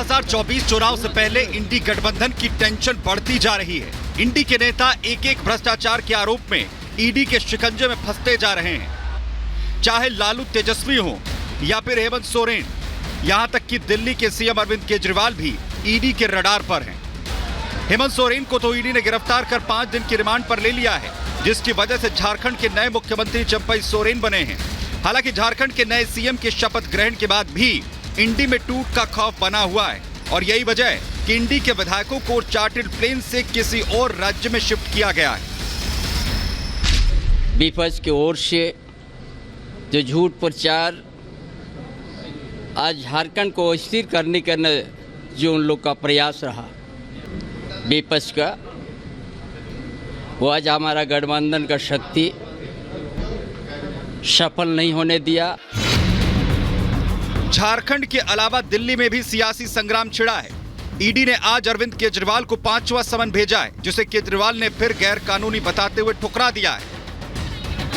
2024 चुनाव से पहले इंडी गठबंधन की टेंशन बढ़ती जा रही है। इंडी के नेता एक एक भ्रष्टाचार के आरोप में ईडी के शिकंजे में फंसते जा रहे हैं। चाहे लालू तेजस्वी हो या फिर हेमंत सोरेन, यहां तक कि दिल्ली के सीएम अरविंद केजरीवाल भी ईडी के रडार पर हैं। हेमंत सोरेन को तो ईडी ने गिरफ्तार कर 5 दिन की रिमांड पर ले लिया है, जिसकी वजह से झारखंड के नए मुख्यमंत्री चंपई सोरेन बने हैं। हालांकि झारखंड के नए सीएम के शपथ ग्रहण के बाद भी इंडी में टूट का खौफ बना हुआ है और यही वजह है कि इंडी के विधायकों को चार्टर्ड प्लेन से किसी और राज्य में शिफ्ट किया गया है। विपक्ष की ओर से जो झूठ प्रचार आज झारखंड को अस्थिर करने का जो उन लोग का प्रयास रहा विपक्ष का, वो आज हमारा गठबंधन का शक्ति सफल नहीं होने दिया। झारखंड के अलावा दिल्ली में भी सियासी संग्राम छिड़ा है। ईडी ने आज अरविंद केजरीवाल को 5वां समन भेजा है, जिसे केजरीवाल ने फिर गैर कानूनी बताते हुए ठुकरा दिया है।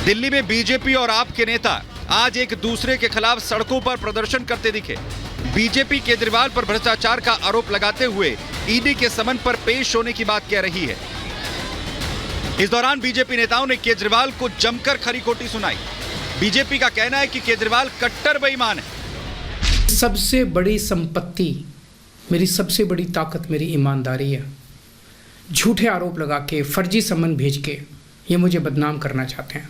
दिल्ली में बीजेपी और आप के नेता आज एक दूसरे के खिलाफ सड़कों पर प्रदर्शन करते दिखे। बीजेपी केजरीवाल पर भ्रष्टाचार का आरोप लगाते हुए ईडी के समन पर पेश होने की बात कह रही है। इस दौरान बीजेपी नेताओं ने केजरीवाल को जमकर खरी खोटी सुनाई। बीजेपी का कहना है कि केजरीवाल कट्टर बेईमान है। सबसे बड़ी संपत्ति, मेरी सबसे बड़ी ताकत मेरी ईमानदारी है। झूठे आरोप लगा के, फर्जी समन भेज के ये मुझे बदनाम करना चाहते हैं,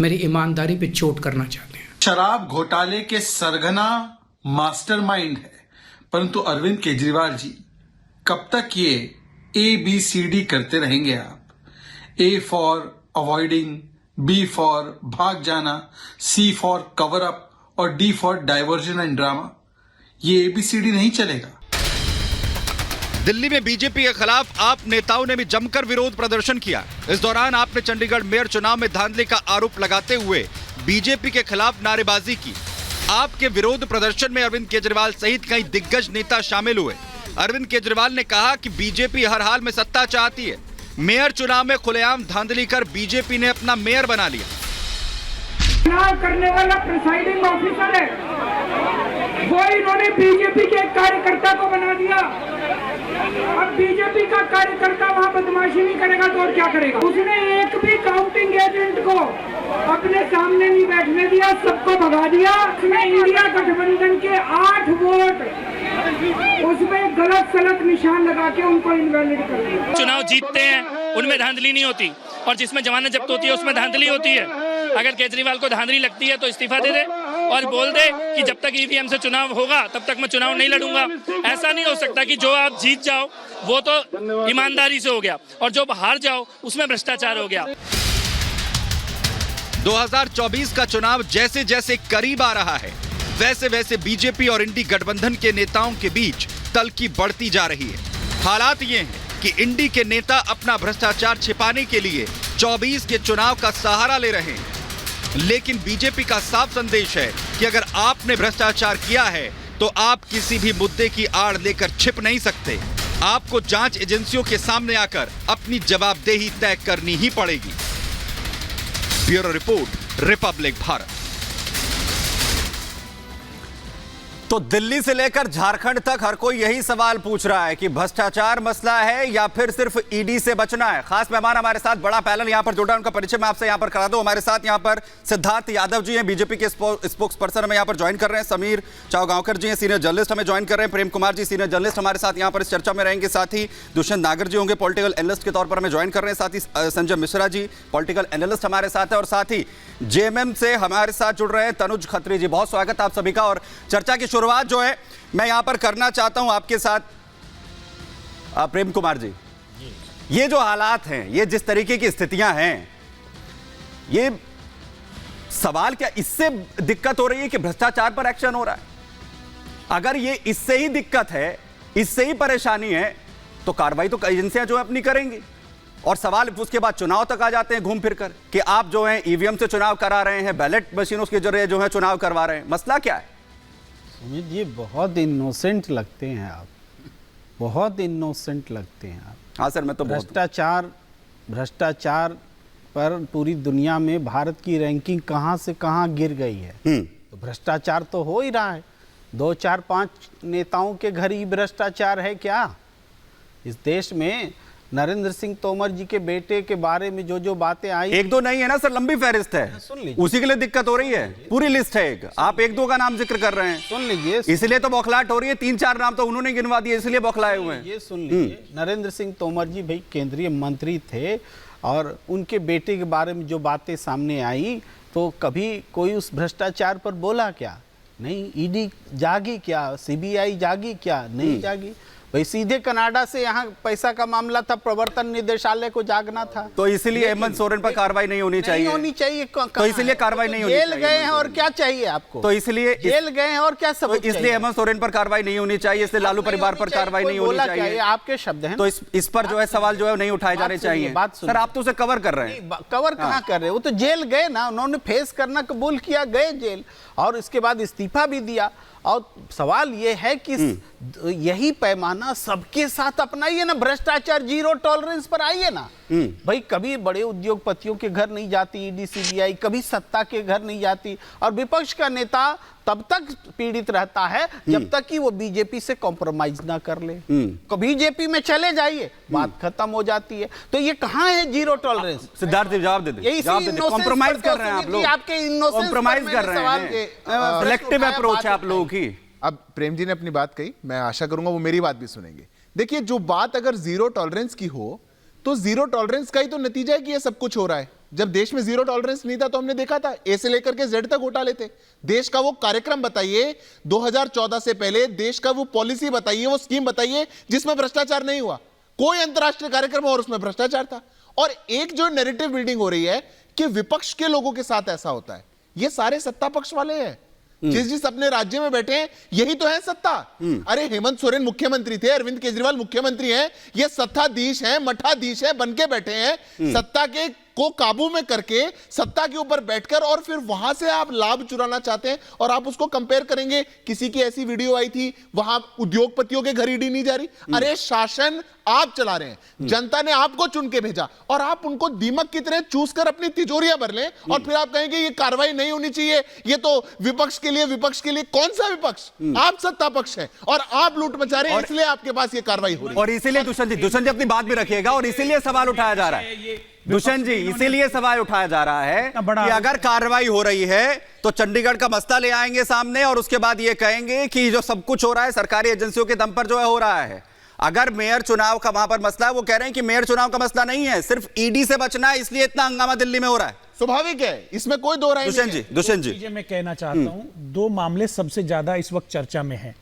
मेरी ईमानदारी पे चोट करना चाहते हैं। शराब घोटाले के सरगना मास्टरमाइंड है, परंतु अरविंद केजरीवाल जी कब तक ये ABCD करते रहेंगे आप? A for avoiding, B for भाग जाना, C फॉर कवर अप और D for diversion and drama. ये ABCD नहीं चलेगा। दिल्ली में बीजेपी के खिलाफ आप नेताओं ने भी जमकर विरोध प्रदर्शन किया। इस दौरान आपने चंडीगढ़ मेयर चुनाव में धांधली का आरोप लगाते हुए बीजेपी के खिलाफ नारेबाजी की। आपके विरोध प्रदर्शन में अरविंद केजरीवाल सहित कई दिग्गज नेता शामिल हुए। अरविंद केजरीवाल ने कहा कि बीजेपी हर हाल में सत्ता चाहती है। मेयर चुनाव में खुलेआम धांधली कर बीजेपी ने अपना मेयर बना लिया। चुनाव करने वाला प्रिसाइडिंग ऑफिसर है, वो इन्होंने बीजेपी के कार्यकर्ता को बना दिया। अब बीजेपी का कार्यकर्ता वहाँ बदमाशी नहीं करेगा तो और क्या करेगा? उसने एक भी काउंटिंग एजेंट को अपने सामने नहीं बैठने दिया, सबको भगा दिया। उसने इंडिया गठबंधन के 8 वोट उसमें गलत सलत निशान लगा के उनको इनवैलिड कर दिया। चुनाव जीतते हैं उनमें धांधली नहीं होती, और जिसमें जमानत जब्त होती है उसमें धांधली होती है। अगर केजरीवाल को धांधली लगती है तो इस्तीफा दे दे और बोल दे कि जब तक EVM से चुनाव होगा तब तक मैं चुनाव नहीं लड़ूंगा। ऐसा नहीं हो सकता कि जो आप जीत जाओ वो तो ईमानदारी से हो गया और जो हार जाओ उसमें भ्रष्टाचार हो गया। 2024 का चुनाव जैसे जैसे करीब आ रहा है, वैसे वैसे बीजेपी और इंडी गठबंधन के नेताओं के बीच तल्खी बढ़ती जा रही है। हालात ये हैं कि इंडी के नेता अपना भ्रष्टाचार छिपाने के लिए 24 के चुनाव का सहारा ले रहे हैं, लेकिन बीजेपी का साफ संदेश है कि अगर आपने भ्रष्टाचार किया है तो आप किसी भी मुद्दे की आड़ लेकर छिप नहीं सकते। आपको जांच एजेंसियों के सामने आकर अपनी जवाबदेही तय करनी ही पड़ेगी। Bureau report, Republic Bharat. तो दिल्ली से लेकर झारखंड तक हर कोई यही सवाल पूछ रहा है कि भ्रष्टाचार मसला है या फिर सिर्फ ईडी से बचना है। खास मेहमान हमारे साथ, बड़ा पैनल यहां पर जुड़ा, उनका परिचय मैं आपसे यहां पर करा दूं। हमारे साथ यहां पर सिद्धार्थ यादव जी हैं, बीजेपी के स्पोक्स पर्सन हमें यहां पर ज्वाइन कर रहे हैं। समीर चावगांवकर जी हैं, सीनियर जर्नलिस्ट हमें ज्वाइन कर रहे हैं। प्रेम कुमार जी सीनियर जर्नलिस्ट हमारे साथ यहां पर इस चर्चा में रहेंगे। साथ ही दुष्यंत नागर जी होंगे, पॉलिटिकल एनालिस्ट के तौर पर हमें ज्वाइन कर रहे हैं। साथ ही संजय मिश्रा जी पॉलिटिकल एनालिस्ट हमारे साथ है, और साथ ही JMM से हमारे साथ जुड़ रहे हैं तनुज खत्री जी। बहुत स्वागत आप सभी का। और चर्चा की शुरुआत जो है मैं यहां पर करना चाहता हूं आपके साथ। प्रेम कुमार जी, ये जो हालात हैं, ये जिस तरीके की स्थितियां हैं, ये सवाल क्या इससे दिक्कत हो रही है कि भ्रष्टाचार पर एक्शन हो रहा है? अगर ये इससे ही दिक्कत है, इससे ही परेशानी है, तो कार्रवाई तो एजेंसियां जो है अपनी करेंगी। और सवाल उसके बाद चुनाव तक आ जाते हैं घूम फिर कर कि आप जो है EVM से चुनाव करा रहे हैं, बैलेट मशीनों के जरिए जो है चुनाव करवा रहे हैं। मसला क्या है? सुमित जी, बहुत इनोसेंट लगते हैं आप, बहुत इनोसेंट लगते हैं आप। हाँ सर, मैं तो भ्रष्टाचार पर पूरी दुनिया में भारत की रैंकिंग कहां से कहां गिर गई है। तो भ्रष्टाचार तो हो ही रहा है। 2 4 5 नेताओं के घर ही भ्रष्टाचार है क्या? इस देश में नरेंद्र सिंह तोमर जी के बेटे के बारे में जो बातें आई, एक दो नहीं है ना सर, लंबी फहरिस्त है, सुन लीजिए। उसी के लिए दिक्कत हो रही है, पूरी लिस्ट है एक, आप एक दो का नाम जिक्र कर रहे हैं, सुन लीजिए, इसलिए तो बौखलाहट हो रही है। 3-4 नाम तो उन्होंने गिनवा दिए, इसलिए बौखलाए हुए हैं। ये सुन लीजिए, नरेंद्र सिंह तोमर जी भाई केंद्रीय मंत्री थे और उनके बेटे के बारे में जो बातें सामने आई, तो कभी कोई उस भ्रष्टाचार पर बोला क्या? नहीं। ईडी जागी क्या? सीबीआई जागी क्या? नहीं जागी। भाई सीधे कनाडा से यहाँ पैसा का मामला था, प्रवर्तन निदेशालय को जागना था, तो इसलिए हेमंत सोरेन पर कार्रवाई नहीं होनी चाहिए, नहीं होनी चाहिए। तो इसलिए कार्रवाई नहीं होनी चाहिए। जेल गए हैं और क्या चाहिए आपको? तो इसलिए जेल गए हैं और क्या सबूत चाहिए? इसलिए हेमंत सोरेन पर कार्रवाई नहीं होनी चाहिए, इसलिए लालू परिवार पर कार्रवाई नहीं होनी चाहिए। आपके शब्द हैं, तो इस पर जो है सवाल जो है नहीं उठाए जाने चाहिए। सर आप तो उसे कवर कर रहे हैं। कवर कहाँ कर रहे हैं? वो तो जेल गए ना, उन्होंने फेस करना कबूल किया, गए जेल और इसके बाद इस्तीफा भी दिया। और सवाल ये है कि यही पैमाना सबके साथ अपनाइए ना, भ्रष्टाचार जीरो टॉलरेंस पर आइए ना। भाई कभी बड़े उद्योगपतियों के घर नहीं जाती ईडी सीबीआई, कभी सत्ता के घर नहीं जाती, और विपक्ष का नेता तब तक पीड़ित रहता है जब तक कि वो बीजेपी से कॉम्प्रोमाइज ना कर ले। बीजेपी में चले जाइए, बात खत्म हो जाती है। तो ये कहाँ है जीरो टॉलरेंस? सिद्धार्थ जी जवाब दे दे, कॉम्प्रोमाइज कर रहे हैं आप लोग, आपके कॉम्प्रोमाइज कर रहे हैं, सिलेक्टिव अप्रोच है आप लोगों की। अब प्रेम जी ने अपनी बात कही, मैं आशा करूंगा वो मेरी बात भी सुनेंगे। देखिए, जो बात अगर जीरो टॉलरेंस की हो, तो जीरो टॉलरेंस का ही तो नतीजा है कि ये सब कुछ हो रहा है। जब देश में जीरो टॉलरेंस नहीं था तो हमने देखा था ए से लेकर के जेड तक घोटाले थे। देश का वो कार्यक्रम बताइए 2014 से पहले, देश का वो पॉलिसी बताइए, वो स्कीम बताइए जिसमें भ्रष्टाचार नहीं हुआ। कोई अंतरराष्ट्रीय कार्यक्रम और उसमें भ्रष्टाचार था। और एक जो नैरेटिव बिल्डिंग हो रही है कि विपक्ष के लोगों के साथ ऐसा होता है, ये सारे सत्ता पक्ष वाले हैं, जिस अपने राज्य में बैठे हैं, यही तो है सत्ता। अरे हेमंत सोरेन मुख्यमंत्री थे, अरविंद केजरीवाल मुख्यमंत्री हैं, ये सत्ताधीश हैं, मठाधीश हैं, बनके बैठे हैं। सत्ता के को काबू में करके सत्ता के ऊपर बैठकर और फिर वहां से आप लाभ चुराना चाहते हैं। और आप उसको कंपेयर करेंगे, किसी की ऐसी वीडियो आई थी, वहां उद्योगपतियों के घर ईडी नहीं जा रही। अरे शासन आप चला रहे हैं, जनता ने आपको चुन के भेजा, और आप उनको दीमक की तरह चूस कर अपनी तिजोरियां भर लें, और फिर आप कहेंगे ये कार्रवाई नहीं होनी चाहिए, ये तो विपक्ष के लिए कौन सा विपक्ष? आप सत्ता पक्ष है और आप लूट मचा रहे हैं, इसलिए आपके पास ये कार्रवाई हो रही है। और इसीलिए दुष्यंत जी अपनी बात भी रखिएगा, और इसीलिए सवाल उठाया जा रहा है, दुष्यंत जी इसीलिए सवाल उठाया जा रहा है कि अगर कार्रवाई हो रही है तो चंडीगढ़ का मसला ले आएंगे सामने, और उसके बाद ये कहेंगे कि जो सब कुछ हो रहा है सरकारी एजेंसियों के दम पर जो है हो रहा है। अगर मेयर चुनाव का वहां पर मसला है, वो कह रहे हैं कि मेयर चुनाव का मसला नहीं है, सिर्फ ईडी से बचना है, इसलिए इतना हंगामा दिल्ली में हो रहा है। स्वाभाविक है, इसमें कोई दो राय नहीं है। दुष्यंत जी मैं कहना चाहता हूं, 2 मामले सबसे ज्यादा इस वक्त चर्चा में हैं।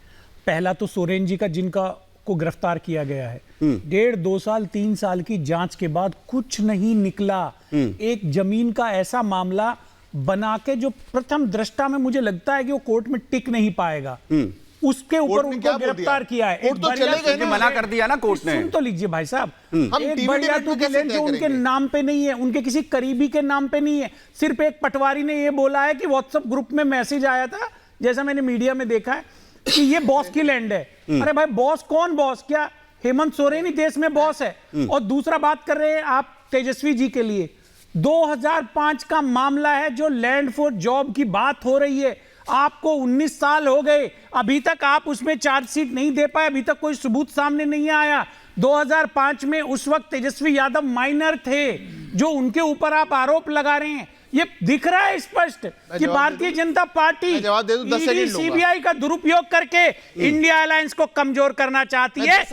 पहला तो सोरेन जी का, जिनका को गिरफ्तार किया गया है, 1.5, 2 साल, 3 साल की जांच के बाद कुछ नहीं निकला। एक जमीन का ऐसा मामला बना के जो प्रथम दृष्टा में मुझे लगता है कि वो कोर्ट में टिक नहीं पाएगा, उसके ऊपर उनको गिरफ्तार किया है। कोर्ट तो चले गए, मना कर दिया ना कोर्ट ने। सुन तो लीजिए भाई साहब, हम एक टीवी बढ़िया डिबेट में कैसे जो उनके करेंगे? नाम पे नहीं है, उनके किसी करीबी के नाम पे नहीं है। सिर्फ एक पटवारी ने ये बोला है कि व्हाट्सएप ग्रुप में मैसेज आया था, जैसा मैंने मीडिया में देखा है, कि ये बॉस की लैंड है। अरे भाई बॉस कौन बॉस? क्या हेमंत सोरेन ही देश में बॉस है? और दूसरा बात कर रहे हैं आप तेजस्वी जी के लिए, 2005 का मामला है जो लैंड फॉर जॉब की बात हो रही है। आपको 19 साल हो गए, अभी तक आप उसमें चार्जशीट नहीं दे पाए, अभी तक कोई सबूत सामने नहीं आया। 2005 में उस वक्त तेजस्वी यादव माइनर थे, जो उनके ऊपर आप आरोप लगा रहे हैं। ये दिख रहा है स्पष्ट कि भारतीय जनता पार्टी जवाब दे दूं, 10 सेकंड लूंगा। सीबीआई का दुरुपयोग करके इंडिया अलायंस को कमजोर करना चाहती है।